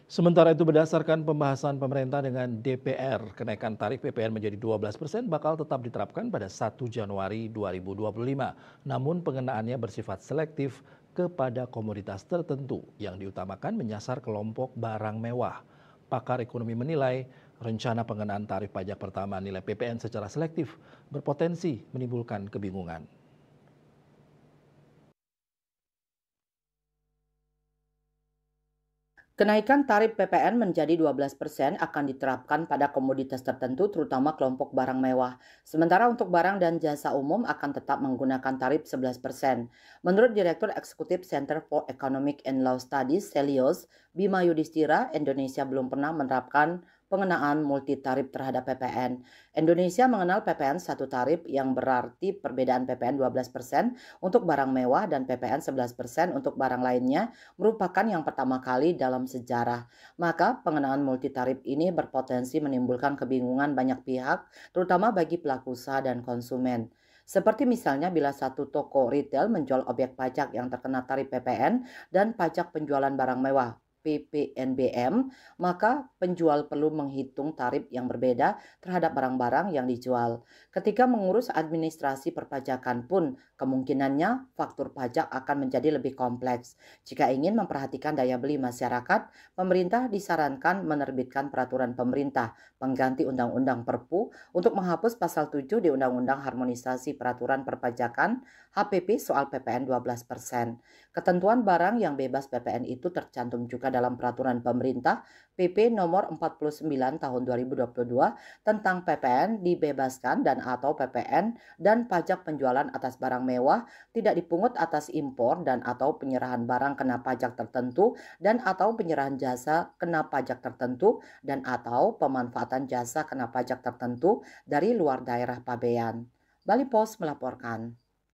Sementara itu berdasarkan pembahasan pemerintah dengan DPR, kenaikan tarif PPN menjadi 12% bakal tetap diterapkan pada 1 Januari 2025. Namun pengenaannya bersifat selektif kepada komoditas tertentu yang diutamakan menyasar kelompok barang mewah. Pakar ekonomi menilai rencana pengenaan tarif pajak pertama nilai PPN secara selektif berpotensi menimbulkan kebingungan. Kenaikan tarif PPN menjadi 12% akan diterapkan pada komoditas tertentu terutama kelompok barang mewah. Sementara untuk barang dan jasa umum akan tetap menggunakan tarif 11%. Menurut Direktur Eksekutif Center for Economic and Law Studies, Celios, Bima Yudhistira, Indonesia belum pernah menerapkan pengenaan multi tarif terhadap PPN. Indonesia mengenal PPN satu tarif yang berarti perbedaan PPN 12% untuk barang mewah dan PPN 11% untuk barang lainnya merupakan yang pertama kali dalam sejarah. Maka pengenaan multi tarif ini berpotensi menimbulkan kebingungan banyak pihak, terutama bagi pelaku usaha dan konsumen. Seperti misalnya bila satu toko retail menjual objek pajak yang terkena tarif PPN dan pajak penjualan barang mewah PPNBM, maka penjual perlu menghitung tarif yang berbeda terhadap barang-barang yang dijual. Ketika mengurus administrasi perpajakan pun, kemungkinannya faktur pajak akan menjadi lebih kompleks. Jika ingin memperhatikan daya beli masyarakat, pemerintah disarankan menerbitkan peraturan pemerintah pengganti Undang-Undang Perpu untuk menghapus pasal 7 di Undang-Undang Harmonisasi Peraturan Perpajakan HPP soal PPN 12%. Ketentuan barang yang bebas PPN itu tercantum juga dalam peraturan pemerintah PP nomor 49 tahun 2022 tentang PPN dibebaskan dan atau PPN dan pajak penjualan atas barang mewah tidak dipungut atas impor dan atau penyerahan barang kena pajak tertentu dan atau penyerahan jasa kena pajak tertentu dan atau pemanfaatan jasa kena pajak tertentu dari luar daerah pabean. Bali Post melaporkan.